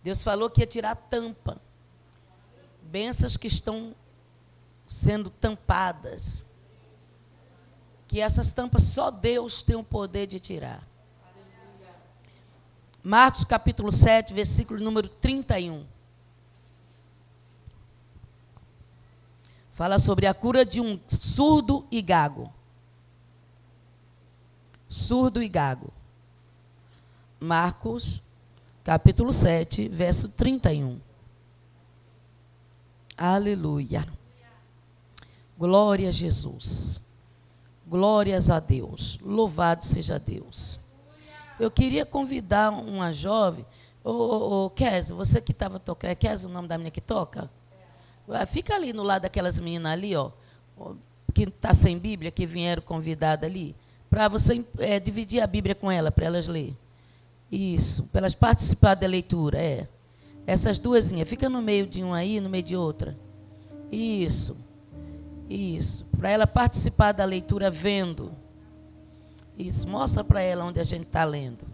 Deus falou que ia tirar a tampa. Bênçãos que estão sendo tampadas. Que essas tampas só Deus tem o poder de tirar. Marcos capítulo 7, versículo número 31. Fala sobre a cura de um surdo e gago. Surdo e gago. Marcos capítulo 7, verso 31. Aleluia. Glória a Jesus. Glórias a Deus. Louvado seja Deus. Eu queria convidar uma jovem. Kézia, você que estava tocando. É Kézia o nome da menina que toca? Fica ali no lado daquelas meninas ali, ó, que está sem Bíblia, que vieram convidadas ali, para você dividir a Bíblia com ela, para elas lerem. Isso, para elas participarem da leitura, Essas duasinhas, fica no meio de uma aí, no meio de outra. Isso, para ela participar da leitura vendo. Isso, mostra para ela onde a gente está lendo.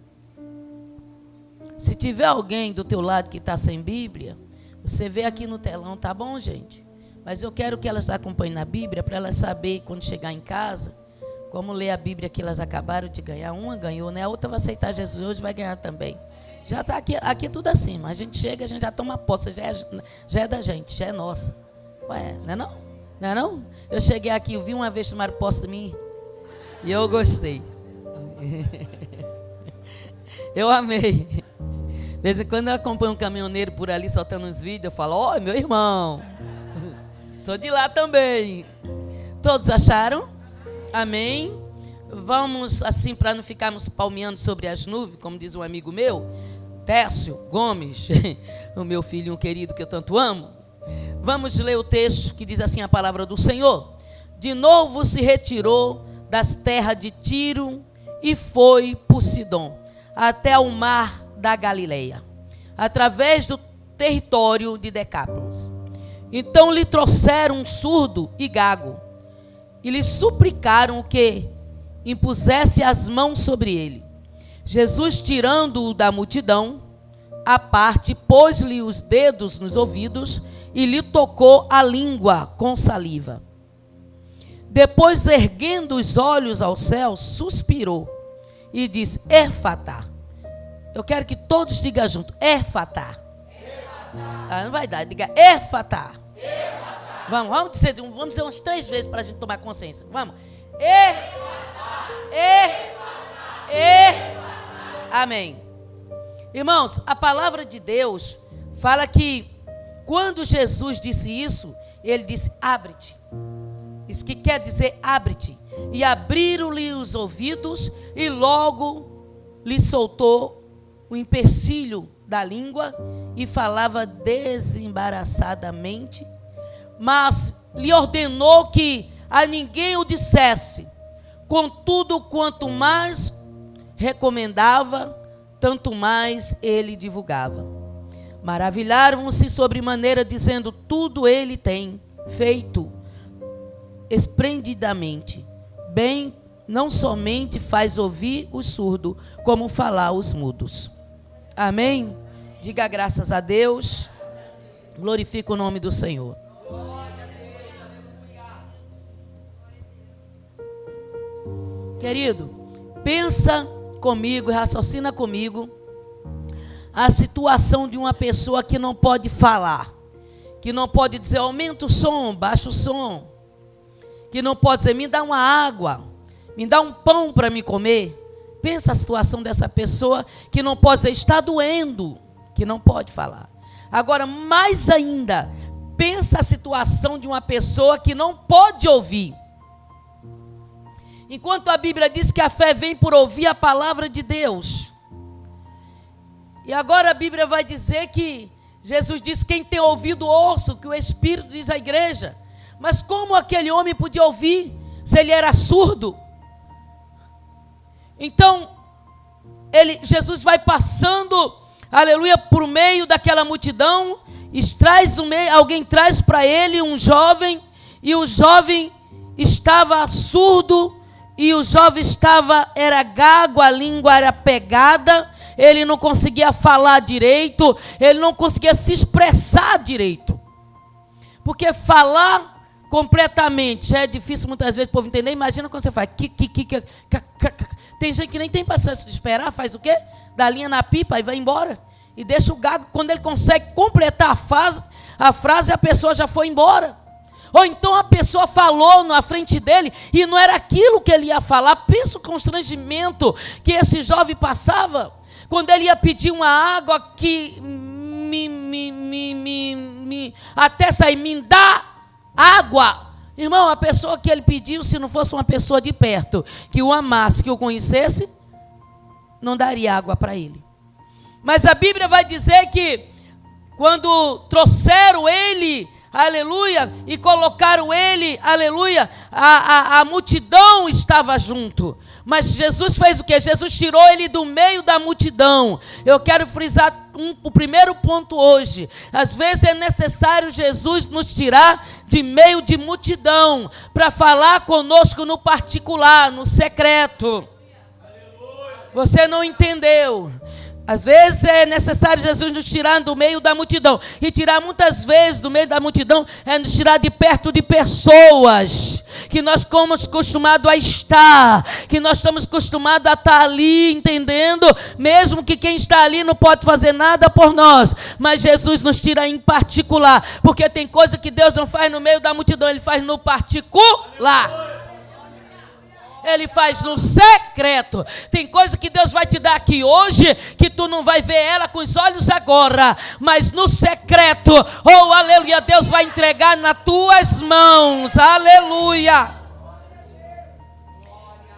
Se tiver alguém do teu lado que está sem Bíblia, você vê aqui no telão, tá bom, gente? Mas eu quero que elas acompanhem na Bíblia, para elas saberem, quando chegar em casa, como ler a Bíblia que elas acabaram de ganhar. Uma ganhou, né? A outra vai aceitar Jesus hoje, vai ganhar também. Já está aqui tudo assim. A gente chega, a gente já toma posse, já é da gente, já é nossa. Ué, não é não? Não é não? Eu cheguei aqui, eu vi uma vez tomar posse de mim, e eu gostei. Eu amei. De vez em quando eu acompanho um caminhoneiro por ali soltando uns vídeos, eu falo, ó, meu irmão, sou de lá também. Todos acharam? Amém? Vamos, assim, para não ficarmos palmeando sobre as nuvens, como diz um amigo meu, Tércio Gomes, o meu filhinho querido que eu tanto amo. Vamos ler o texto que diz assim a palavra do Senhor. De novo se retirou das terras de Tiro e foi por Sidom, até o mar da Galileia, através do território de Decápolis. Então lhe trouxeram um surdo e gago, e lhe suplicaram que impusesse as mãos sobre ele. Jesus, tirando-o da multidão, à parte, pôs-lhe os dedos nos ouvidos e lhe tocou a língua com saliva. Depois, erguendo os olhos ao céu, suspirou e disse, Efatá. Eu quero que todos digam junto, Efatá. Não vai dar, diga Efatá. Vamos dizer umas 3 vezes para a gente tomar consciência. Vamos. Amém. Irmãos, a palavra de Deus fala que quando Jesus disse isso, ele disse, abre-te. Isso que quer dizer abre-te. E abriram-lhe os ouvidos e logo lhe soltou o empecilho da língua e falava desembaraçadamente, mas lhe ordenou que a ninguém o dissesse. Contudo, quanto mais recomendava, tanto mais ele divulgava. Maravilharam-se sobremaneira, dizendo, tudo ele tem feito esplendidamente. Bem, não somente faz ouvir os surdos, como falar os mudos. Amém? Diga graças a Deus. Glorifica o nome do Senhor. Querido, pensa comigo, raciocina comigo a situação de uma pessoa que não pode falar, que não pode dizer aumenta o som, baixa o som, que não pode dizer me dá uma água, me dá um pão para me comer. Pensa a situação dessa pessoa que não pode dizer está doendo, que não pode falar. Agora, mais ainda, pensa a situação de uma pessoa que não pode ouvir. Enquanto a Bíblia diz que a fé vem por ouvir a palavra de Deus. E agora a Bíblia vai dizer que Jesus disse, quem tem ouvido ouça o que o Espírito diz à igreja. Mas como aquele homem podia ouvir se ele era surdo? Então, Jesus vai passando, aleluia, por meio daquela multidão, alguém traz para ele um jovem, e o jovem estava surdo, e o jovem era gago, a língua era pegada, ele não conseguia falar direito, ele não conseguia se expressar direito. Porque falar completamente já é difícil muitas vezes o povo entender. Imagina quando você faz tem gente que nem tem paciência de esperar, faz o quê? Dá linha na pipa e vai embora. E deixa o gago, quando ele consegue completar a frase, a pessoa já foi embora. Ou então a pessoa falou na frente dele e não era aquilo que ele ia falar. Pensa o constrangimento que esse jovem passava quando ele ia pedir uma água que até sair, me dá água. Irmão, a pessoa que ele pediu, se não fosse uma pessoa de perto, que o amasse, que o conhecesse, não daria água para ele. Mas a Bíblia vai dizer que quando trouxeram ele, aleluia, e colocaram ele, aleluia, a multidão estava junto. Mas Jesus fez o quê? Jesus tirou ele do meio da multidão. Eu quero frisar o primeiro ponto hoje. Às vezes é necessário Jesus nos tirar de meio de multidão para falar conosco no particular, no secreto. Você não entendeu? Às vezes é necessário Jesus nos tirar do meio da multidão. E tirar muitas vezes do meio da multidão é nos tirar de perto de pessoas que nós estamos acostumados a estar, que nós estamos acostumados a estar ali, entendendo? Mesmo que quem está ali não pode fazer nada por nós, mas Jesus nos tira em particular, porque tem coisa que Deus não faz no meio da multidão, Ele faz no particular. Ele faz no secreto. Tem coisa que Deus vai te dar aqui hoje, que tu não vai ver ela com os olhos agora, mas no secreto, oh aleluia, Deus vai entregar nas tuas mãos, aleluia.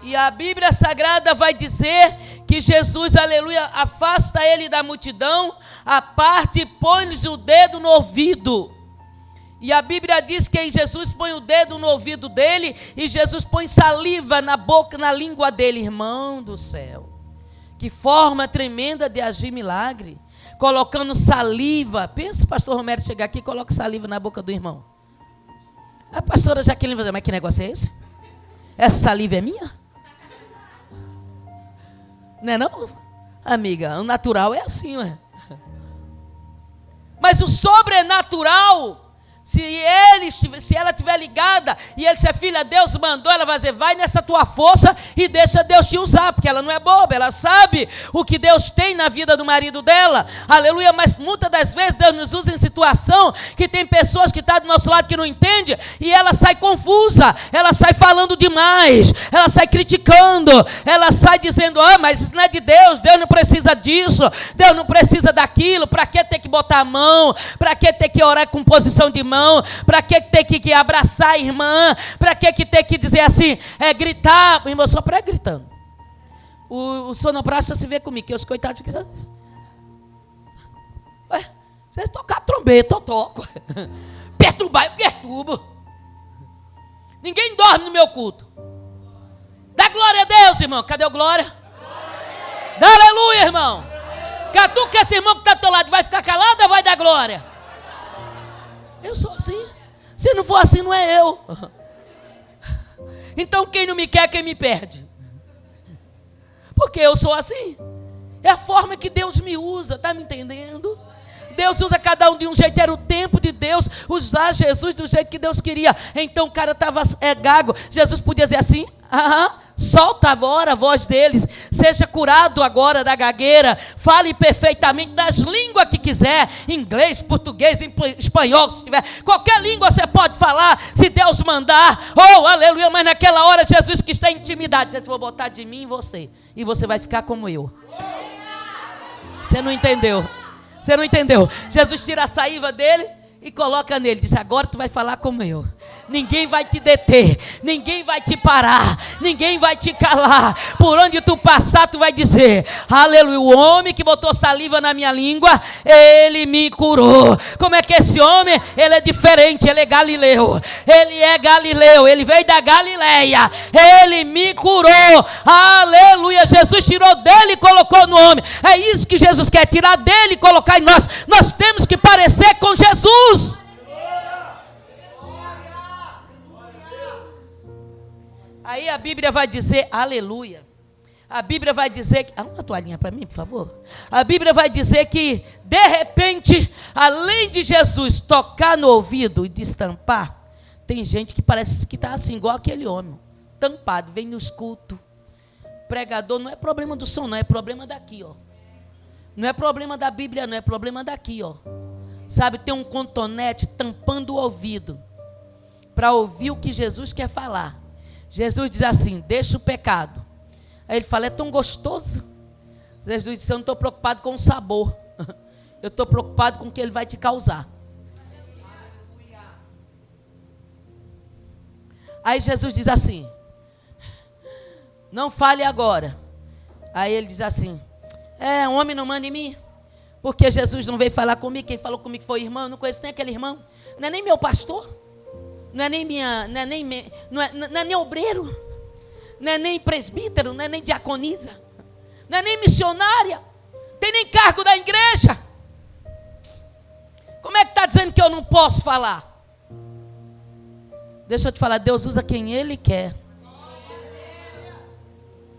E a Bíblia Sagrada vai dizer que Jesus, aleluia, afasta ele da multidão, a parte e põe-lhes o dedo no ouvido. E a Bíblia diz que Jesus põe o dedo no ouvido dele e Jesus põe saliva na boca, na língua dele. Irmão do céu, que forma tremenda de agir milagre, colocando saliva. Pensa o pastor Romero chegar aqui e coloca saliva na boca do irmão. A pastora Jaqueline vai dizer, mas que negócio é esse? Essa saliva é minha? Não é não? Amiga, o natural é assim, ué. Mas o sobrenatural... Se ela estiver ligada e ele disser, filha, Deus mandou, ela vai dizer, vai nessa tua força e deixa Deus te usar, porque ela não é boba, ela sabe o que Deus tem na vida do marido dela, aleluia. Mas muitas das vezes Deus nos usa em situação que tem pessoas que estão do nosso lado que não entendem e ela sai confusa, ela sai falando demais, ela sai criticando, ela sai dizendo, mas isso não é de Deus, Deus não precisa disso, Deus não precisa daquilo, para que ter que botar a mão, para que ter que orar com posição de mão, para que ter que abraçar a irmã, para que ter que dizer assim, gritar, irmão, só para gritando. O sonoplasta se vê comigo, que os coitados ficam, você tocar trombeta, eu toco. Perturbar, eu perturbo. Ninguém dorme no meu culto. Dá glória a Deus, irmão. Cadê o glória? Dá aleluia, irmão. Catuca esse irmão que está do teu lado, vai ficar calado ou vai dar glória? Eu sou assim. Se não for assim, não é eu. Então quem não me quer, quem me perde. Porque eu sou assim. É a forma que Deus me usa, está me entendendo? Deus usa cada um de um jeito, era o tempo de Deus usar Jesus do jeito que Deus queria. Então o cara estava gago, Jesus podia dizer assim, solta agora a voz deles, seja curado agora da gagueira, fale perfeitamente das línguas que quiser, inglês, português, espanhol, se tiver, qualquer língua você pode falar, se Deus mandar, oh aleluia, mas naquela hora Jesus quis ter intimidade, Jesus, vou botar de mim em você, e você vai ficar como eu. Você não entendeu? Você não entendeu? Jesus tira a saliva dele e coloca nele, diz, agora tu vai falar como eu. Ninguém vai te deter, ninguém vai te parar, ninguém vai te calar. Por onde tu passar, tu vai dizer, aleluia, o homem que botou saliva na minha língua, ele me curou. Como é que esse homem, ele é diferente, ele é galileu. Ele é galileu, ele veio da Galileia, ele me curou, aleluia. Jesus tirou dele e colocou no homem. É isso que Jesus quer, tirar dele e colocar em nós. Nós temos que parecer com Jesus. Aí a Bíblia vai dizer, aleluia, A Bíblia vai dizer que... uma toalhinha para mim, por favor. A Bíblia vai dizer que, de repente, além de Jesus tocar no ouvido e destampar, tem gente que parece que está assim, igual aquele homem, tampado, vem nos cultos. Pregador não é problema do som, não, é problema daqui, ó. Não é problema da Bíblia, não, é problema daqui, ó. Sabe, tem um cotonete tampando o ouvido para ouvir o que Jesus quer falar. Jesus diz assim, deixa o pecado. Aí ele fala, é tão gostoso. Jesus disse, eu não estou preocupado com o sabor. Eu estou preocupado com o que ele vai te causar. Aí Jesus diz assim, não fale agora. Aí ele diz assim, um homem não manda em mim, porque Jesus não veio falar comigo, quem falou comigo foi irmão, eu não conheço nem aquele irmão, não é nem meu pastor, não é nem obreiro, não é nem presbítero, não é nem diaconisa, não é nem missionária, tem nem cargo da igreja. Como é que está dizendo que eu não posso falar? Deixa eu te falar, Deus usa quem Ele quer.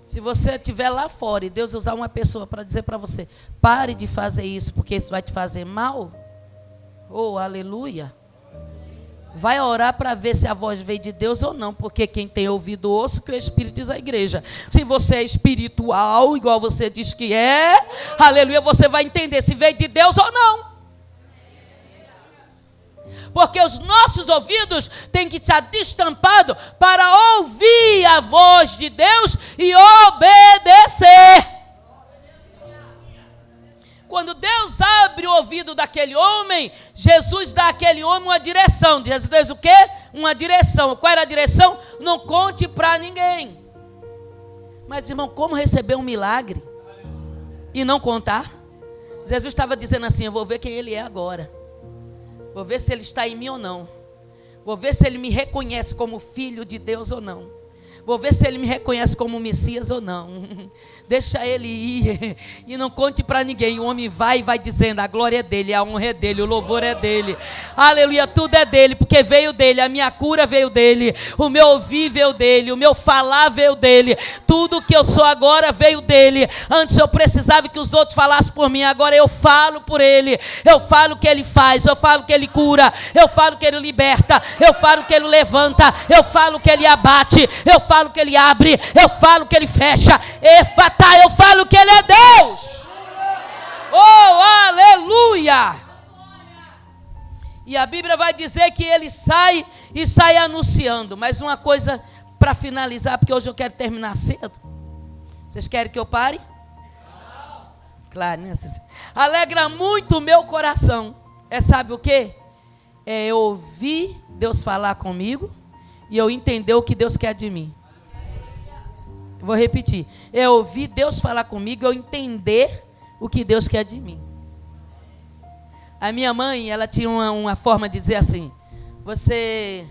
Se você estiver lá fora e Deus usar uma pessoa para dizer para você, pare de fazer isso, porque isso vai te fazer mal, oh, aleluia, vai orar para ver se a voz veio de Deus ou não, porque quem tem ouvido ouça o que o Espírito diz à igreja. Se você é espiritual, igual você diz que é, aleluia, você vai entender se veio de Deus ou não. Porque os nossos ouvidos têm que estar destampados para ouvir a voz de Deus e obedecer. Quando Deus abre o ouvido daquele homem, Jesus dá àquele homem uma direção. Jesus diz o quê? Uma direção. Qual era a direção? Não conte para ninguém. Mas, irmão, como receber um milagre e não contar? Jesus estava dizendo assim, eu vou ver quem ele é agora. Vou ver se ele está em mim ou não. Vou ver se ele me reconhece como filho de Deus ou não. Vou ver se ele me reconhece como Messias ou não. Deixa ele ir e não conte para ninguém. O homem vai e vai dizendo, a glória é dele, a honra é dele, o louvor é dele. Aleluia, tudo é dele, porque veio dele. A minha cura veio dele. O meu ouvir veio dele. O meu falar veio dele. Tudo que eu sou agora veio dele. Antes eu precisava que os outros falassem por mim. Agora eu falo por ele. Eu falo o que ele faz. Eu falo que ele cura. Eu falo que ele liberta. Eu falo que ele levanta. Eu falo que ele abate. Eu falo que ele abre. Eu falo que ele fecha. Eu falo que ele é Deus. Oh, aleluia. E a Bíblia vai dizer que ele sai e sai anunciando. Mas uma coisa para finalizar, porque hoje eu quero terminar cedo. Vocês querem que eu pare? Claro, né? Alegra muito o meu coração. Sabe o quê? É eu ouvir Deus falar comigo e eu entender o que Deus quer de mim. Vou repetir. Eu ouvi Deus falar comigo, eu entender o que Deus quer de mim. A minha mãe, ela tinha uma forma de dizer assim, você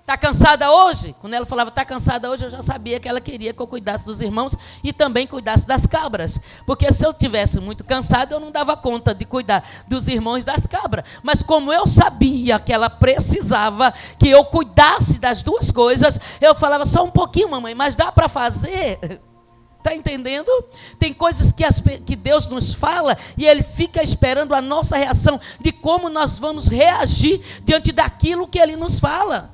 está cansada hoje? Quando ela falava está cansada hoje, eu já sabia que ela queria que eu cuidasse dos irmãos e também cuidasse das cabras. Porque se eu tivesse muito cansado, eu não dava conta de cuidar dos irmãos e das cabras. Mas como eu sabia que ela precisava que eu cuidasse das duas coisas, eu falava só um pouquinho, mamãe, mas dá para fazer? Está entendendo? Tem coisas que Deus nos fala e Ele fica esperando a nossa reação de como nós vamos reagir diante daquilo que Ele nos fala.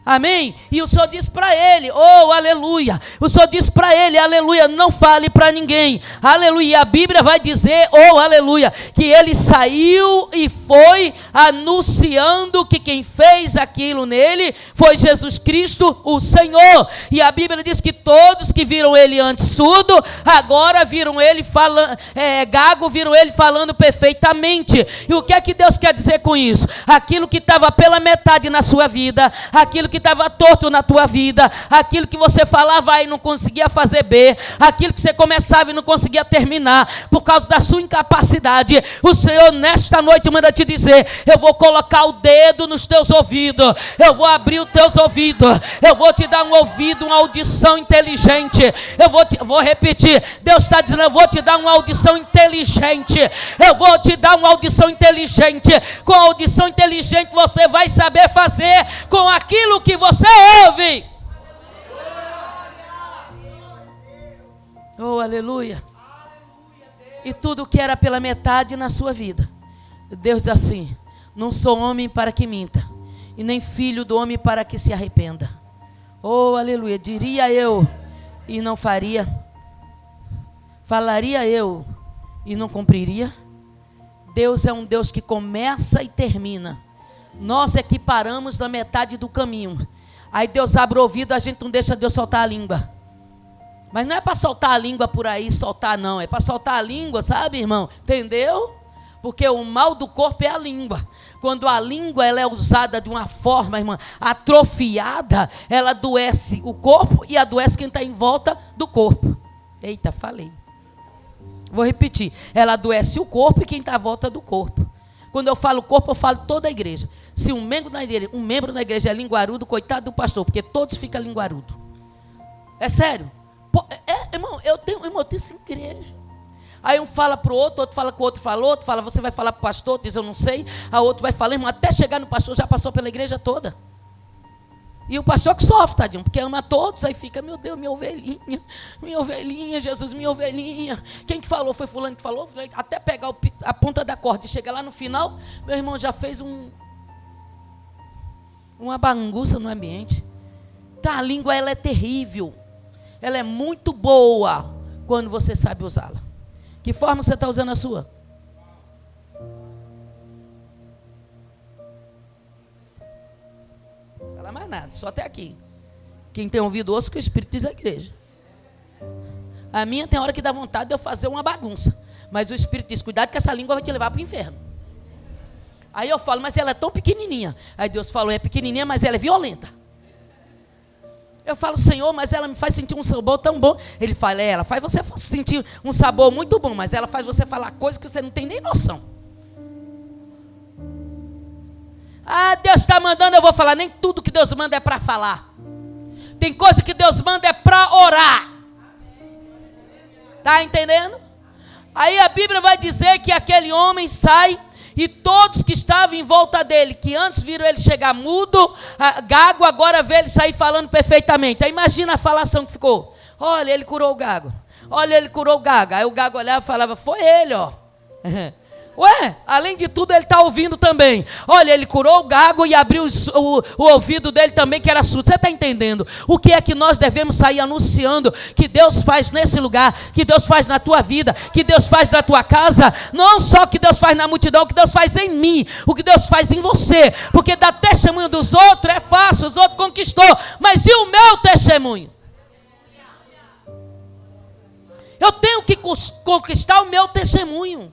Amém? E o Senhor diz para ele, oh, aleluia. O Senhor diz para ele, aleluia, não fale para ninguém. Aleluia. E a Bíblia vai dizer, oh, aleluia, que ele saiu e foi anunciando que quem fez aquilo nele foi Jesus Cristo, o Senhor. E a Bíblia diz que todos que viram ele antes surdo, agora viram ele falando, gago, viram ele falando perfeitamente. E o que é que Deus quer dizer com isso? Aquilo que estava pela metade na sua vida, aquilo que estava torto na tua vida, aquilo que você falava e não conseguia fazer B, aquilo que você começava e não conseguia terminar, por causa da sua incapacidade, o Senhor nesta noite manda te dizer, eu vou colocar o dedo nos teus ouvidos, eu vou abrir os teus ouvidos, eu vou te dar um ouvido, uma audição inteligente, vou repetir, Deus está dizendo, eu vou te dar uma audição inteligente, eu vou te dar uma audição inteligente, com a audição inteligente você vai saber fazer com aquilo que você ouve. Oh, aleluia. E tudo que era pela metade na sua vida, Deus diz assim: não sou homem para que minta, e nem filho do homem para que se arrependa. Oh, aleluia. Diria eu e não faria, falaria eu e não cumpriria. Deus é um Deus que começa e termina. Nós é que paramos na metade do caminho. Aí Deus abre o ouvido, a gente não deixa Deus soltar a língua. Mas não é para soltar a língua por aí, soltar não. É para soltar a língua, sabe, irmão? Entendeu? Porque o mal do corpo é a língua. Quando a língua ela é usada de uma forma, irmã, atrofiada, ela adoece o corpo e adoece quem está em volta do corpo. Eita, falei. Vou repetir. Ela adoece o corpo e quem está à volta do corpo. Quando eu falo corpo, eu falo toda a igreja. Se um membro da igreja é linguarudo, coitado do pastor, porque todos ficam linguarudo. É sério. Irmão, eu tenho essa igreja. Aí um fala para o outro fala com o outro, outro fala, você vai falar para o pastor, diz eu não sei. A outro vai falar, irmão, até chegar no pastor, já passou pela igreja toda. E o pastor que sofre, tadinho, porque ama todos, aí fica, meu Deus, minha ovelhinha, Jesus, minha ovelhinha. Quem que falou? Foi fulano que falou? Até pegar a ponta da corda e chegar lá no final, meu irmão já fez uma bagunça no ambiente. Então a língua, ela é terrível. Ela é muito boa quando você sabe usá-la. Que forma você está usando a sua? Não fala mais nada, só até aqui. Quem tem ouvido, ouça o que o Espírito diz à igreja. A minha tem hora que dá vontade de eu fazer uma bagunça. Mas o Espírito diz, cuidado que essa língua vai te levar para o inferno. Aí eu falo, mas ela é tão pequenininha. Aí Deus falou, é pequenininha, mas ela é violenta. Eu falo, Senhor, mas ela me faz sentir um sabor tão bom. Ele fala, ela faz você sentir um sabor muito bom, mas ela faz você falar coisas que você não tem nem noção. Ah, Deus está mandando, eu vou falar. Nem tudo que Deus manda é para falar. Tem coisa que Deus manda é para orar. Está entendendo? Aí a Bíblia vai dizer que aquele homem sai e todos que estavam em volta dele, que antes viram ele chegar mudo, gago, agora vê ele sair falando perfeitamente. Aí imagina a falação que ficou. Olha, ele curou o gago. Olha, ele curou o gago. Aí o gago olhava e falava, foi ele, ó. Ué, além de tudo ele está ouvindo também. Olha, ele curou o gago e abriu o ouvido dele também, que era surdo. Você está entendendo? O que é que nós devemos sair anunciando que Deus faz nesse lugar, que Deus faz na tua vida, que Deus faz na tua casa? Não só o que Deus faz na multidão, o que Deus faz em mim, o que Deus faz em você. Porque dar testemunho dos outros é fácil, os outros conquistou. Mas e o meu testemunho? Eu tenho que conquistar o meu testemunho.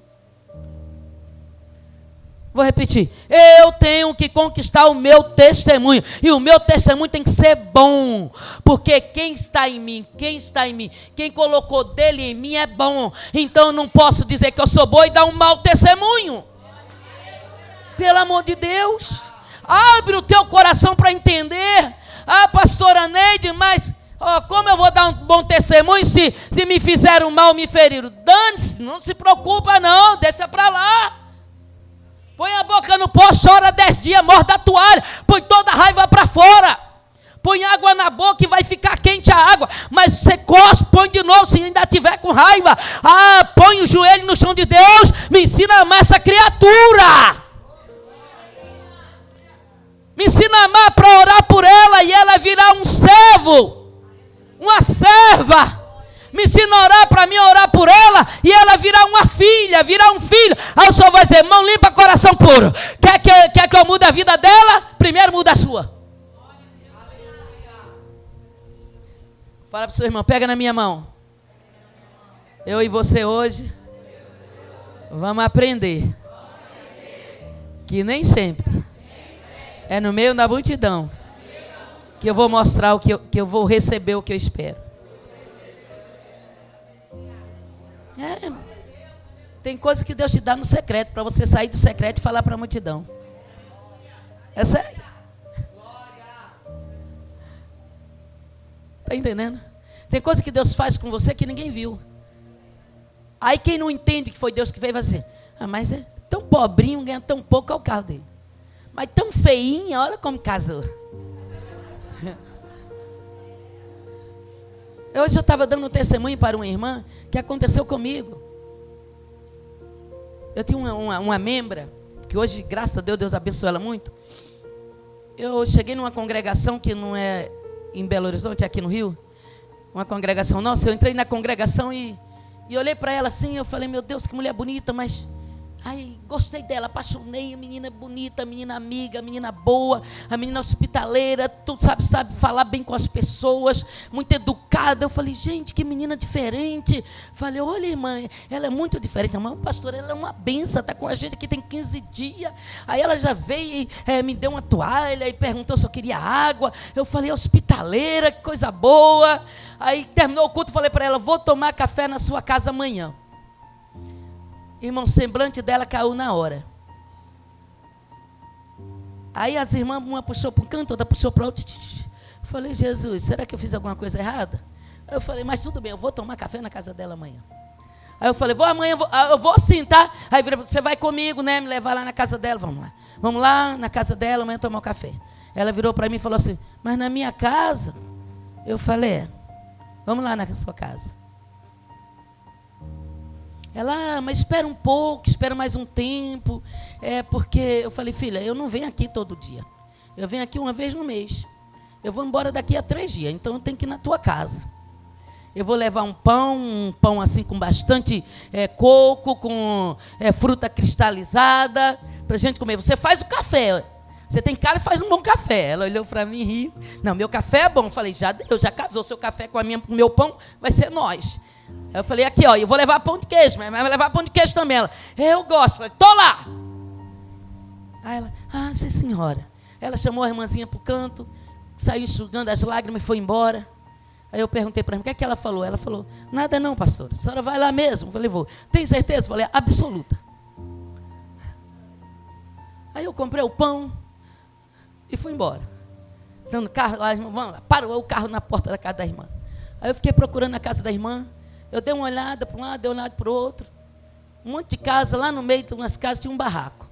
Vou repetir, eu tenho que conquistar o meu testemunho, e o meu testemunho tem que ser bom, porque quem está em mim, quem colocou dele em mim é bom, então eu não posso dizer que eu sou bom e dar um mau testemunho, pelo amor de Deus, abre o teu coração para entender. Ah, pastora Neide, mas como eu vou dar um bom testemunho se me fizeram mal, me feriram? Dane-se, não se preocupa não, deixa para lá. Põe a boca no pó, chora 10 dias, morda a toalha, põe toda a raiva para fora. Põe água na boca e vai ficar quente a água. Mas você cospe, põe de novo se ainda tiver com raiva. Ah, põe o joelho no chão de Deus, me ensina a amar essa criatura. Me ensina a amar para orar por ela e ela virar um servo, uma serva. Me ensina a orar para mim, orar por ela, e ela virar uma filha, virar um filho. Aí o Senhor vai dizer, mão limpa, coração puro. Quer que eu mude a vida dela? Primeiro muda a sua. Fala para o seu irmão, pega na minha mão. Eu e você hoje vamos aprender que nem sempre é no meio da multidão que eu vou mostrar o que eu vou receber o que eu espero. Tem coisa que Deus te dá no secreto, para você sair do secreto e falar para a multidão. É sério. Está entendendo? Tem coisa que Deus faz com você que ninguém viu. Aí quem não entende que foi Deus que fez, vai dizer, mas é tão pobrinho, ganha tão pouco, é o carro dele. Mas tão feinha, olha como casou. Hoje eu estava dando um testemunho para uma irmã que aconteceu comigo. Eu tinha uma membra, que hoje, graças a Deus, Deus abençoe ela muito. Eu cheguei numa congregação que não é em Belo Horizonte, é aqui no Rio. Uma congregação nossa. Eu entrei na congregação e olhei para ela assim. Eu falei, meu Deus, que mulher bonita, mas... Ai, gostei dela, apaixonei, a menina bonita, a menina amiga, a menina boa, a menina hospitaleira, tudo sabe falar bem com as pessoas, muito educada. Eu falei, gente, que menina diferente. Falei, olha, irmã, ela é muito diferente. Irmã, pastora, ela é uma benção, está com a gente aqui tem 15 dias. Aí ela já veio e me deu uma toalha e perguntou se eu queria água. Eu falei, hospitaleira, que coisa boa. Aí terminou o culto, falei para ela, vou tomar café na sua casa amanhã. Irmão, o semblante dela caiu na hora. Aí as irmãs, uma puxou para um canto, outra puxou para o outro. Falei, Jesus, será que eu fiz alguma coisa errada? Aí eu falei, mas tudo bem, eu vou tomar café na casa dela amanhã. Aí eu falei, vou amanhã, eu vou sim, tá? Aí você vai comigo, né, me levar lá na casa dela, vamos lá. Vamos lá na casa dela, amanhã tomar um café. Ela virou para mim e falou assim, mas na minha casa? Eu falei, vamos lá na sua casa. Ela, mas espera um pouco, espera mais um tempo. Porque eu falei, filha, eu não venho aqui todo dia. Eu venho aqui uma vez no mês. Eu vou embora daqui a 3 dias, então eu tenho que ir na tua casa. Eu vou levar um pão assim com bastante coco, com fruta cristalizada, para a gente comer. Você faz o café. Você tem cara e faz um bom café. Ela olhou para mim e riu. Não, meu café é bom. Eu falei, já deu, já casou. Seu café com o meu pão vai ser nós. Eu falei, aqui, ó, eu vou levar pão de queijo, mas vai levar pão de queijo também. Ela, eu gosto. Eu falei, tô lá. Aí ela, sim, senhora. Ela chamou a irmãzinha para o canto, saiu enxugando as lágrimas e foi embora. Aí eu perguntei para ela, o que é que ela falou? Ela falou, nada não, pastora, a senhora vai lá mesmo? Eu falei, vou. Tem certeza? Eu falei, absoluta. Aí eu comprei o pão e fui embora. Então, no carro lá, irmã, vamos lá. Parou o carro na porta da casa da irmã. Aí eu fiquei procurando a casa da irmã. Eu dei uma olhada para um lado, dei uma olhada para o outro. Um monte de casa, lá no meio de umas casas tinha um barraco.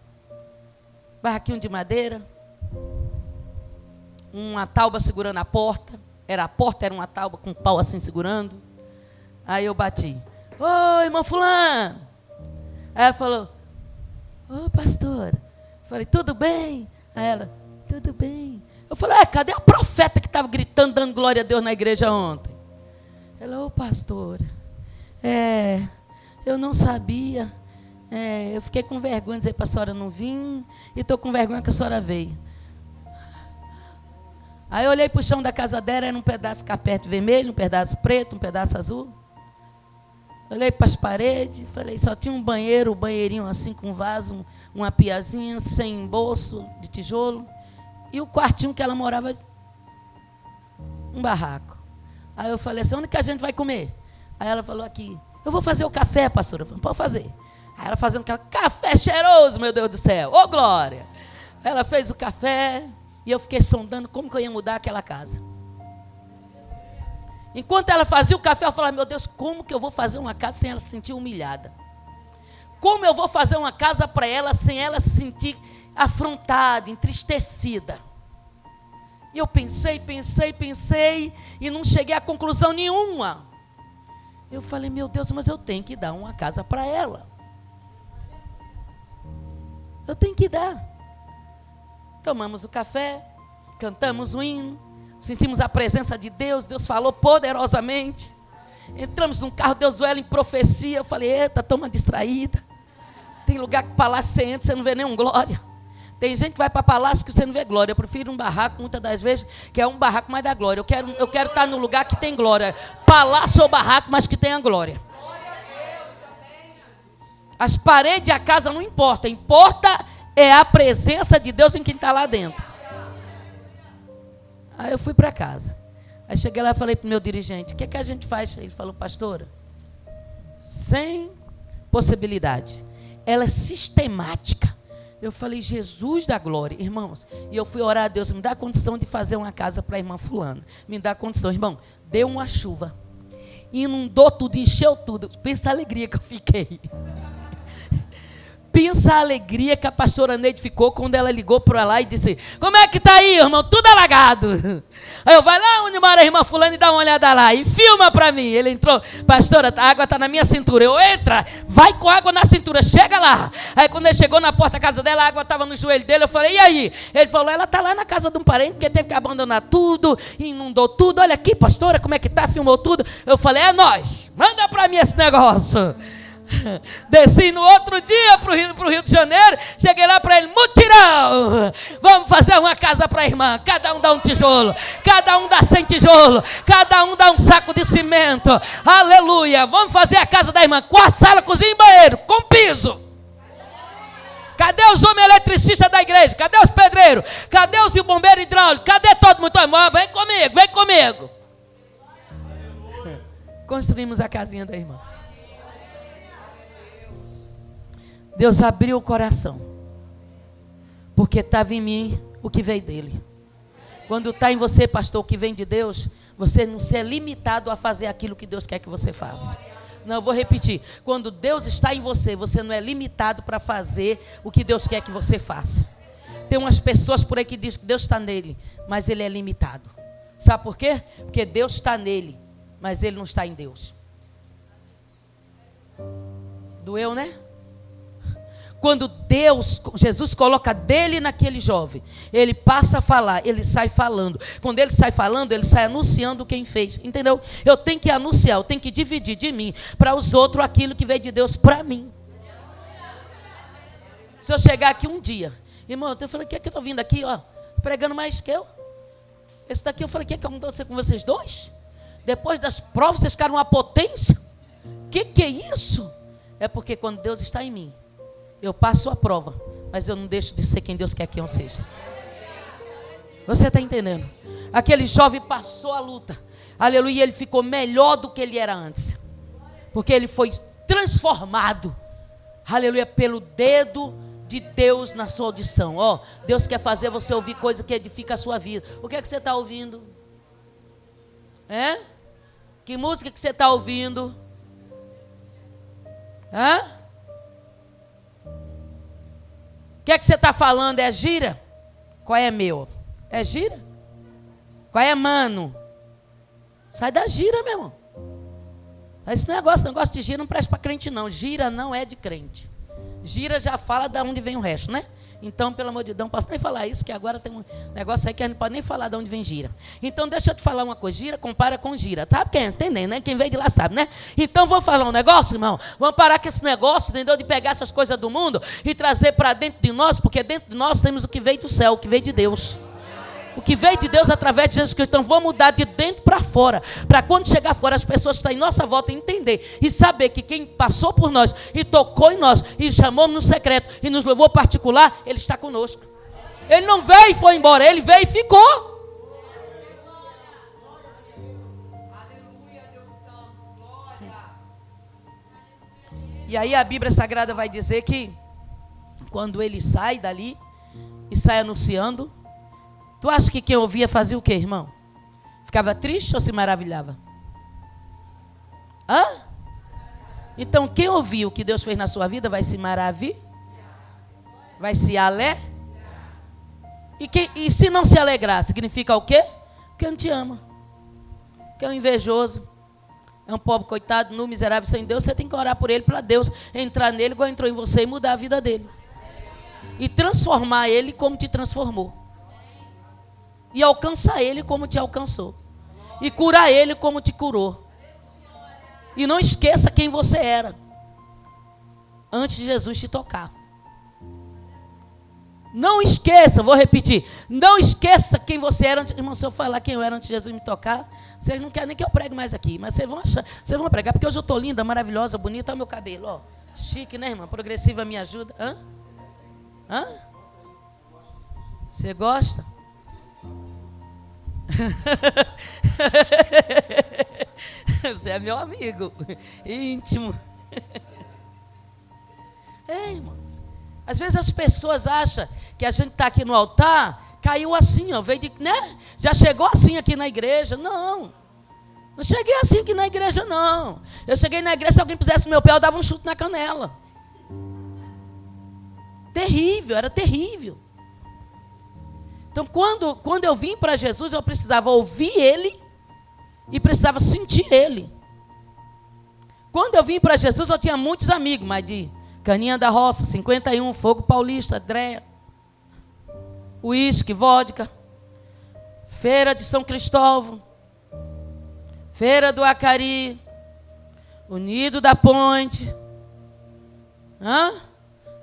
Barraquinho de madeira. Uma tauba segurando a porta. A porta era uma tauba com um pau assim segurando. Aí eu bati. Ô, irmã fulano. Aí ela falou, ô, pastora. Eu falei, tudo bem? Aí ela, tudo bem. Eu falei, cadê a profeta que estava gritando, dando glória a Deus na igreja ontem? Ela, ô, pastora. Eu não sabia. Eu fiquei com vergonha de dizer para a senhora não vir. E estou com vergonha que a senhora veio. Aí eu olhei para o chão da casa dela, era um pedaço de carpete vermelho, um pedaço preto, um pedaço azul. Olhei para as paredes, falei, só tinha um banheiro, um banheirinho assim com vaso, uma piazinha sem bolso de tijolo. E o quartinho que ela morava, um barraco. Aí eu falei assim, onde que a gente vai comer? Aí ela falou aqui, eu vou fazer o café, pastora. Eu falei, pode fazer. Aí ela fazendo café cheiroso, meu Deus do céu, ô glória. Ela fez o café e eu fiquei sondando como que eu ia mudar aquela casa. Enquanto ela fazia o café, eu falava, meu Deus, como que eu vou fazer uma casa sem ela se sentir humilhada? Como eu vou fazer uma casa para ela sem ela se sentir afrontada, entristecida? E eu pensei e não cheguei a conclusão nenhuma. Eu falei, meu Deus, mas eu tenho que dar uma casa para ela. Eu tenho que dar. Tomamos o café, cantamos o hino, sentimos a presença de Deus, Deus falou poderosamente. Entramos num carro, Deus veio em profecia. Eu falei, eita, toma distraída. Tem lugar que palácio você entra, você não vê nenhum glória. Tem gente que vai para palácio que você não vê glória. Eu prefiro um barraco, muitas das vezes, que é um barraco, mas dá glória. Eu quero estar no lugar que tem glória. Palácio ou barraco, mas que tenha glória. As paredes e a casa não importa. Importa é a presença de Deus em quem está lá dentro. Aí eu fui para casa. Aí cheguei lá e falei para o meu dirigente, o que é que a gente faz? Ele falou, pastora, sem possibilidade. Ela é sistemática. Eu falei, Jesus da glória, irmãos. E eu fui orar a Deus, me dá condição de fazer uma casa para a irmã fulana. Me dá condição, irmão. Deu uma chuva. Inundou tudo, encheu tudo. Pensa a alegria que eu fiquei. Pensa a alegria que a pastora Neide ficou quando ela ligou para lá e disse: como é que tá aí, irmão? Tudo alagado. Aí eu, vai lá onde mora a irmã fulana e dá uma olhada lá e filma para mim. Ele entrou: pastora, a água está na minha cintura. Eu, entra, vai com água na cintura, chega lá. Aí quando ele chegou na porta da casa dela, a água estava no joelho dele. Eu falei: e aí? Ele falou: ela está lá na casa de um parente, porque teve que abandonar tudo, inundou tudo. Olha aqui, pastora, como é que tá? Filmou tudo. Eu falei: é nós, manda para mim esse negócio. Desci no outro dia para o Rio de Janeiro. Cheguei lá para ele: mutirão, vamos fazer uma casa para a irmã. Cada um dá um tijolo, cada um dá 100 tijolo, cada um dá um saco de cimento. Aleluia, vamos fazer a casa da irmã: quarto, sala, cozinha e banheiro, com piso. Cadê os homens eletricistas da igreja? Cadê os pedreiros? Cadê os bombeiros hidráulicos? Cadê todo mundo? Vem comigo, vem comigo. Construímos a casinha da irmã. Deus abriu o coração, porque estava em mim o que veio dele. Quando está em você, pastor, o que vem de Deus, você não se é limitado a fazer aquilo que Deus quer que você faça. Não, eu vou repetir. Quando Deus está em você, você não é limitado para fazer o que Deus quer que você faça. Tem umas pessoas por aí que dizem que Deus está nele, mas ele é limitado. Sabe por quê? Porque Deus está nele, mas ele não está em Deus. Doeu, né? Quando Jesus coloca dele naquele jovem, ele passa a falar, ele sai falando. Quando ele sai falando, ele sai anunciando quem fez, entendeu? Eu tenho que anunciar, eu tenho que dividir de mim para os outros aquilo que veio de Deus para mim. Se eu chegar aqui um dia, irmão, eu falei: o que é que eu estou vindo aqui, ó, pregando mais que eu? Esse daqui eu falei: o que é que eu não com vocês dois? Depois das provas, vocês ficaram uma potência? Que é isso? É porque quando Deus está em mim, eu passo a prova, mas eu não deixo de ser quem Deus quer que eu seja. Você está entendendo? Aquele jovem passou a luta, aleluia, ele ficou melhor do que ele era antes, porque ele foi transformado, aleluia, pelo dedo de Deus na sua audição. Ó, Deus quer fazer você ouvir coisa que edifica a sua vida. O que é que você está ouvindo? Que música que você está ouvindo? O que é que você está falando? É gira? Qual é meu? É gira? Qual é mano? Sai da gira, meu irmão. Esse negócio de gira não presta para crente não. Gira não é de crente. Gira já fala de onde vem o resto, né? Então, pelo amor de Deus, não posso nem falar isso, porque agora tem um negócio aí que a gente não pode nem falar de onde vem gira. Então, deixa eu te falar uma coisa: gira compara com gira, tá? Porque entendendo, né? Quem veio de lá sabe, né? Então, vou falar um negócio, irmão. Vamos parar com esse negócio, entendeu? De pegar essas coisas do mundo e trazer para dentro de nós, porque dentro de nós temos o que veio do céu, o que veio de Deus. O que veio de Deus através de Jesus Cristo. Então vamos mudar de dentro para fora, para quando chegar fora as pessoas que estão em nossa volta entender e saber que quem passou por nós e tocou em nós e chamou no secreto e nos levou particular, ele está conosco. Ele não veio e foi embora, ele veio e ficou. E aí a Bíblia Sagrada vai dizer que quando ele sai dali e sai anunciando, tu acha que quem ouvia fazia o quê, irmão? Ficava triste ou se maravilhava? Então quem ouviu o que Deus fez na sua vida vai se maravilhar, vai se alegrar. E se não se alegrar, significa o quê? Que não te ama, que é um invejoso, é um pobre coitado, nu, miserável, sem Deus. Você tem que orar por ele, para Deus entrar nele igual entrou em você e mudar a vida dele e transformar ele como te transformou, e alcançar ele como te alcançou, e curar ele como te curou. E não esqueça quem você era antes de Jesus te tocar. Não esqueça, vou repetir, não esqueça quem você era antes. Irmão, se eu falar quem eu era antes de Jesus me tocar, vocês não querem nem que eu pregue mais aqui, mas vocês vão achar, vocês vão pregar, porque hoje eu estou linda, maravilhosa, bonita. Olha meu cabelo, ó, chique, né, irmã? Progressiva me ajuda. Você gosta? Você é meu amigo íntimo. Irmãos, às vezes as pessoas acham que a gente está aqui no altar, caiu assim, ó, veio de, né? Já chegou assim aqui na igreja. Não cheguei assim aqui na igreja, não. Eu cheguei na igreja, se alguém pusesse no meu pé, eu dava um chute na canela. terrível, era terrível. Então, quando eu vim para Jesus, eu precisava ouvir Ele e precisava sentir Ele. Quando eu vim para Jesus, eu tinha muitos amigos, mas de Caninha da Roça, 51, Fogo Paulista, Andréa, uísque, vodka, Feira de São Cristóvão, Feira do Acari, Unido da Ponte,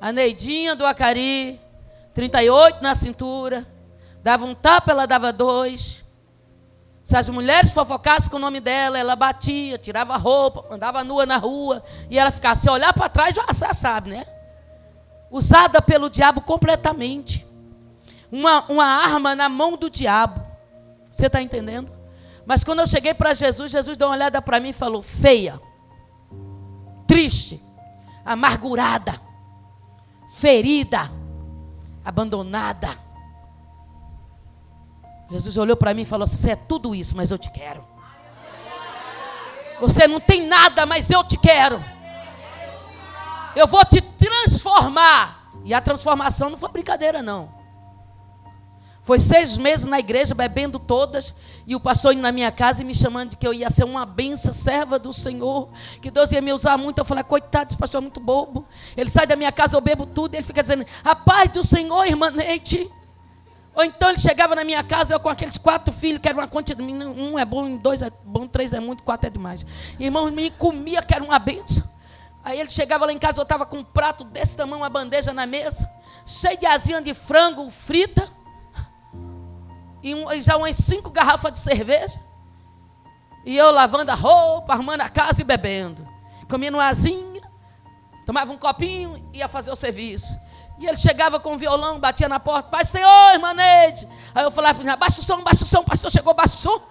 a Neidinha do Acari, 38 na cintura, dava um tapa, ela dava 2. Se as mulheres fofocassem com o nome dela, ela batia, tirava a roupa, andava nua na rua, e ela ficava, se olhar para trás, já sabe, né? Usada pelo diabo completamente. Uma arma na mão do diabo. Você está entendendo? Mas quando eu cheguei para Jesus, Jesus deu uma olhada para mim e falou, feia, triste, amargurada, ferida, abandonada. Jesus olhou para mim e falou, você é tudo isso, mas eu te quero. Você não tem nada, mas eu te quero. Eu vou te transformar. E a transformação não foi brincadeira, não. Foi 6 meses na igreja, bebendo todas, e o pastor indo na minha casa e me chamando de que eu ia ser uma benção, serva do Senhor, que Deus ia me usar muito. Eu falei, coitado, esse pastor é muito bobo. Ele sai da minha casa, eu bebo tudo, e ele fica dizendo, a paz do Senhor, irmã Neide. Ou então ele chegava na minha casa, eu com aqueles 4 filhos, que era uma quantidade, 1 é bom, 2 é bom, 3 é muito, 4 é demais. Irmão, me comia, que era uma benção. Aí ele chegava lá em casa, eu estava com um prato desse tamanho, uma bandeja na mesa, cheio de asinha de frango frita, e já umas 5 garrafas de cerveja, e eu lavando a roupa, arrumando a casa e bebendo, comendo uma asinha, tomava um copinho e ia fazer o serviço. E ele chegava com o violão, batia na porta, Pai Senhor, irmã Neide. Aí eu falava, baixa o som, o pastor chegou, baixa o som.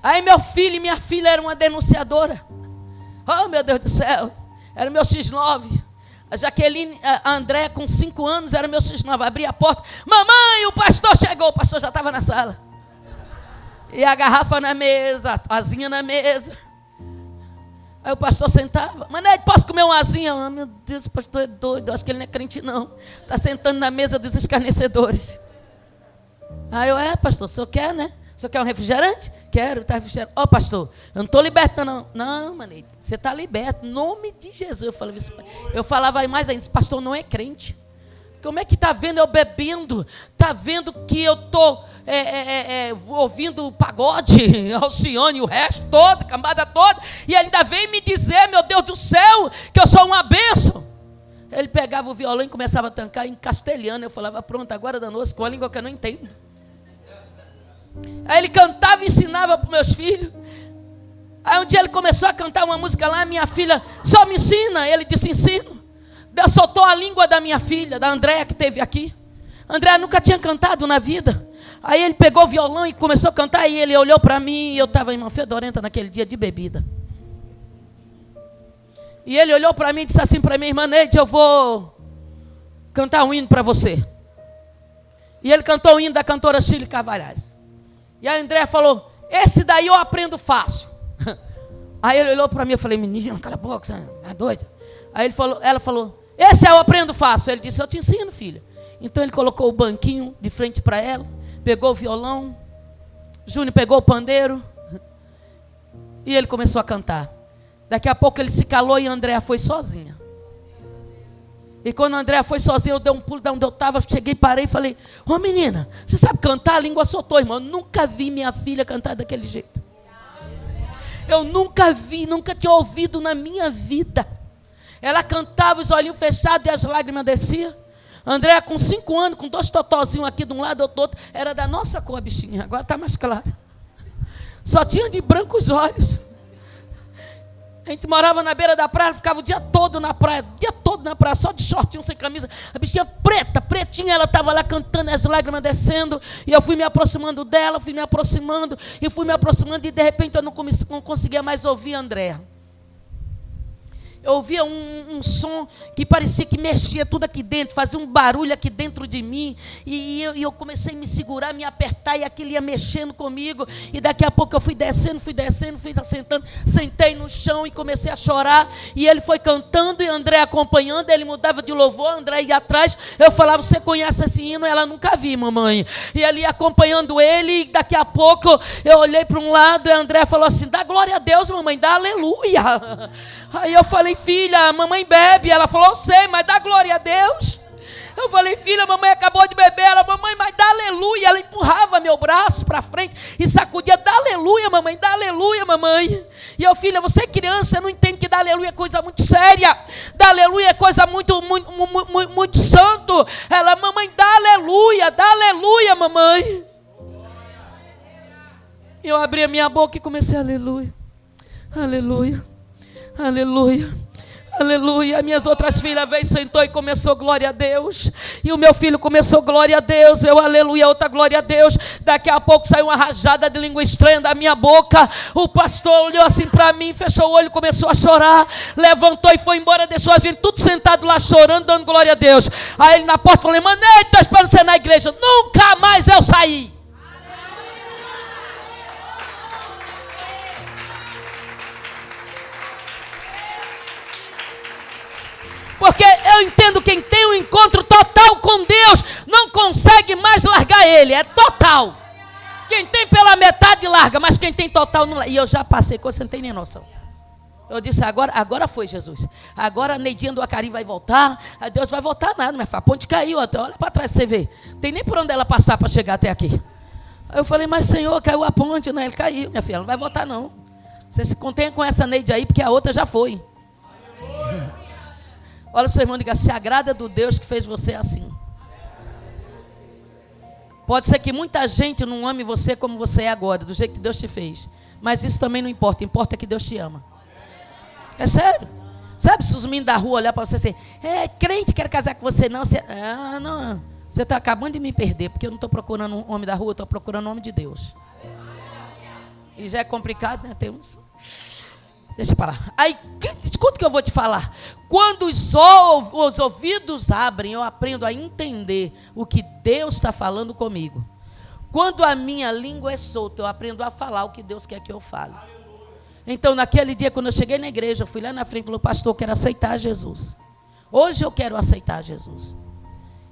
Aí meu filho e minha filha eram uma denunciadora. Oh, meu Deus do céu, era o meu X9. A Jaqueline, a André, com 5 anos, era meu X9. Abria a porta, mamãe, o pastor chegou. O pastor já estava na sala. E a garrafa na mesa, a asinha na mesa. Aí o pastor sentava, Mané, posso comer uma asinha? Oh, meu Deus, o pastor é doido, eu acho que ele não é crente não. Está sentando na mesa dos escarnecedores. Aí eu, pastor, o senhor quer, né? O senhor quer um refrigerante? Quero, está refrigerante. Ó, pastor, eu não estou liberto não. Não, Mané, você está liberto, em nome de Jesus. Eu falava mais ainda, esse pastor não é crente. Como é que está vendo eu bebendo? Está vendo que eu estou ouvindo pagode, Alcione, o resto todo, cambada toda, e ainda vem me dizer, meu Deus do céu, que eu sou uma bênção. Ele pegava o violão e começava a tancar em castelhano. Eu falava, pronto, agora danou-se com a língua que eu não entendo. Aí ele cantava e ensinava para os meus filhos. Aí um dia ele começou a cantar uma música lá, minha filha, só me ensina. Ele disse, ensino. Deus soltou a língua da minha filha, da Andréa, que esteve aqui. A Andréa nunca tinha cantado na vida. Aí ele pegou o violão e começou a cantar, e ele olhou para mim, e eu estava, irmã, fedorenta naquele dia de bebida. E ele olhou para mim e disse assim para mim, irmã Neide, eu vou cantar um hino para você. E ele cantou o hino da cantora Chile Carvalhais. E a Andréa falou, esse daí eu aprendo fácil. Aí ele olhou para mim, eu falei, menino, cala a boca, você é doida. Aí ela falou, esse eu aprendo fácil. Ele disse, eu te ensino, filha. Então ele colocou o banquinho de frente para ela, pegou o violão, Júnior pegou o pandeiro, e ele começou a cantar. Daqui a pouco ele se calou e a Andréa foi sozinha. E quando a Andréa foi sozinha, eu dei um pulo de onde eu estava, cheguei, parei e falei, ô menina, você sabe cantar? A língua soltou, irmão. Eu nunca vi minha filha cantar daquele jeito. Eu nunca vi, nunca tinha ouvido na minha vida. Ela cantava, os olhinhos fechados e as lágrimas desciam. Andréa com 5 anos, com 2 totozinhos aqui de um lado, do outro. Era da nossa cor, a bichinha. Agora está mais clara. Só tinha de branco os olhos. A gente morava na beira da praia, ficava o dia todo na praia, só de shortinho, sem camisa. A bichinha preta, pretinha, ela estava lá cantando, as lágrimas descendo. E eu fui me aproximando dela, fui me aproximando, e de repente eu não conseguia mais ouvir a Andréa. Eu ouvia um som que parecia que mexia tudo aqui dentro, fazia um barulho aqui dentro de mim. E eu comecei a me segurar, me apertar, e aquilo ia mexendo comigo. E daqui a pouco eu fui descendo, fui sentando, sentei no chão e comecei a chorar. E ele foi cantando e André acompanhando, ele mudava de louvor, André ia atrás. Eu falava, você conhece esse hino? Ela nunca vi, mamãe. E ali acompanhando ele, e daqui a pouco eu olhei para um lado e André falou assim, dá glória a Deus, mamãe, dá aleluia. Aí eu falei, filha, a mamãe bebe. Ela falou, eu sei, mas dá glória a Deus. Eu falei, filha, a mamãe acabou de beber. Ela, mamãe, mas dá aleluia. Ela empurrava meu braço para frente e sacudia, dá aleluia, mamãe, dá aleluia, mamãe. E eu, filha, você é criança, não entende que dá aleluia é coisa muito séria. Dá aleluia é coisa muito santo. Ela, mamãe, dá aleluia, mamãe. E eu abri a minha boca e comecei, aleluia, aleluia. Aleluia, aleluia. Minhas outras filhas veio, sentou e começou glória a Deus. E o meu filho começou glória a Deus. Eu aleluia, outra glória a Deus. Daqui a pouco saiu uma rajada de língua estranha da minha boca. O pastor olhou assim para mim, fechou o olho, começou a chorar. Levantou e foi embora, deixou a gente tudo sentado lá chorando, dando glória a Deus. Aí ele na porta falou, Manei, estou esperando você na igreja. Nunca mais eu saí. Porque eu entendo, quem tem um encontro total com Deus não consegue mais largar ele, é total. Quem tem pela metade larga, mas quem tem total não larga. E eu já passei, que você não tem nem noção. Eu disse, agora foi, Jesus. Agora a Neidinha do Acari vai voltar. A Deus vai voltar nada, minha filha. A ponte caiu, olha para trás você vê. Não tem nem por onde ela passar para chegar até aqui. Aí eu falei, mas Senhor, caiu a ponte, né? Ele caiu, minha filha, não vai voltar não. Você se contenha com essa Neide aí, porque a outra já foi. Olha o seu irmão e diga, se agrada do Deus que fez você assim. Pode ser que muita gente não ame você como você é agora, do jeito que Deus te fez. Mas isso também não importa, importa que Deus te ama. É sério. Sabe, se os meninos da rua olhar para você assim, crente, quero casar com você, não. Não. Você está acabando de me perder, porque eu não estou procurando um homem da rua, eu estou procurando um homem de Deus. E já é complicado, né? Deixa para lá. Aí, escuta o que eu vou te falar. Quando os ouvidos abrem, eu aprendo a entender o que Deus está falando comigo. Quando a minha língua é solta, eu aprendo a falar o que Deus quer que eu fale. Então, naquele dia, quando eu cheguei na igreja, eu fui lá na frente e falei, pastor, eu quero aceitar Jesus. Hoje eu quero aceitar Jesus.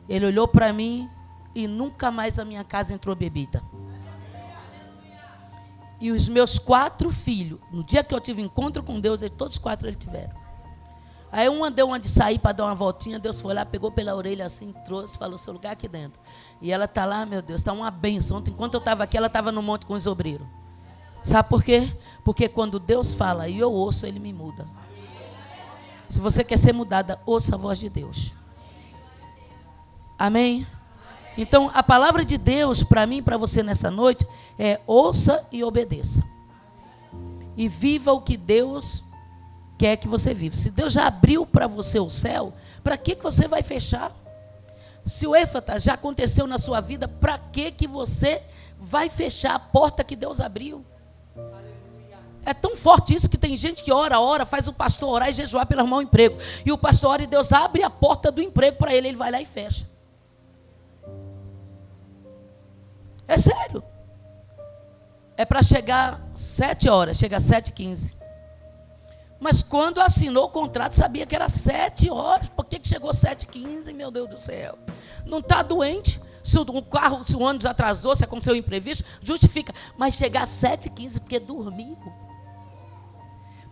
Ele olhou para mim e nunca mais na minha casa entrou bebida. E os meus 4 filhos, no dia que eu tive encontro com Deus, todos 4 eles tiveram. Aí uma deu uma de sair para dar uma voltinha, Deus foi lá, pegou pela orelha assim, trouxe, falou, seu lugar aqui dentro. E ela está lá, meu Deus, está uma bênção. Ontem, enquanto eu estava aqui, ela estava no monte com os obreiros. Sabe por quê? Porque quando Deus fala e eu ouço, Ele me muda. Se você quer ser mudada, ouça a voz de Deus. Amém? Então, a palavra de Deus para mim e para você nessa noite é ouça e obedeça. E viva o que Deus quer que você viva. Se Deus já abriu para você o céu, para que você vai fechar? Se o Éfata já aconteceu na sua vida, para que você vai fechar a porta que Deus abriu? É tão forte isso que tem gente que ora, faz o pastor orar e jejuar pelo arrumar um emprego. E o pastor ora e Deus abre a porta do emprego para ele vai lá e fecha. É sério. É para chegar 7 horas, chega às 7h15. Mas quando assinou o contrato, sabia que era 7 horas. Por que chegou 7h15, meu Deus do céu? Não está doente? Se o carro, se o ônibus atrasou, se aconteceu um imprevisto, justifica. Mas chegar às 7h15 porque dormiu.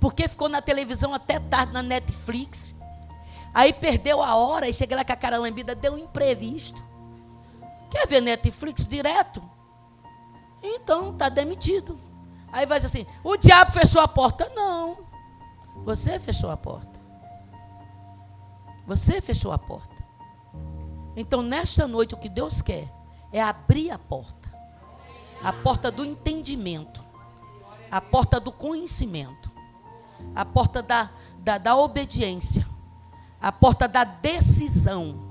Porque ficou na televisão até tarde, na Netflix. Aí perdeu a hora e chega lá com a cara lambida, deu um imprevisto. Quer ver Netflix direto? Então, está demitido. Aí vai dizer assim, o diabo fechou a porta. Não, você fechou a porta. Você fechou a porta. Então, nesta noite, o que Deus quer é abrir a porta do entendimento, a porta do conhecimento, a porta da obediência, a porta da decisão.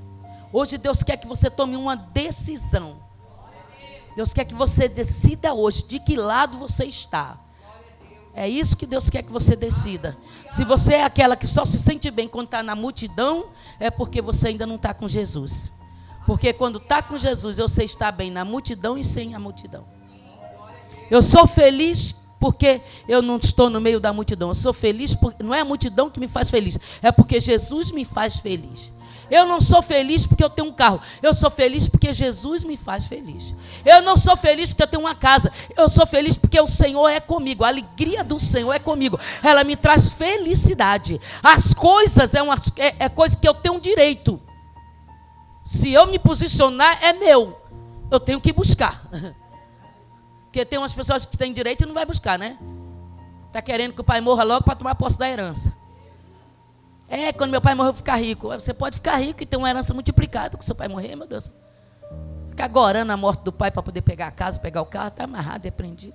Hoje Deus quer que você tome uma decisão. Deus quer que você decida hoje de que lado você está. É isso que Deus quer que você decida. Se você é aquela que só se sente bem quando está na multidão, é porque você ainda não está com Jesus. Porque quando está com Jesus, você está bem na multidão e sem a multidão. Eu sou feliz porque eu não estou no meio da multidão. Eu sou feliz porque não é a multidão que me faz feliz, é porque Jesus me faz feliz. Eu não sou feliz porque eu tenho um carro. Eu sou feliz porque Jesus me faz feliz. Eu não sou feliz porque eu tenho uma casa. Eu sou feliz porque o Senhor é comigo. A alegria do Senhor é comigo. Ela me traz felicidade. As coisas é coisa que eu tenho direito. Se eu me posicionar, é meu. Eu tenho que buscar. Porque tem umas pessoas que têm direito e não vai buscar, né? Está querendo que o pai morra logo para tomar posse da herança. Quando meu pai morrer eu vou ficar rico. Você pode ficar rico e ter uma herança multiplicada com seu pai morrer, meu Deus. Ficar agorando a morte do pai para poder pegar a casa, pegar o carro, está amarrado, repreendido.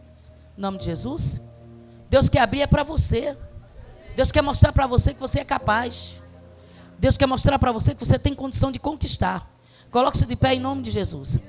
Em nome de Jesus. Deus quer abrir para você. Deus quer mostrar para você que você é capaz. Deus quer mostrar para você que você tem condição de conquistar. Coloque-se de pé em nome de Jesus.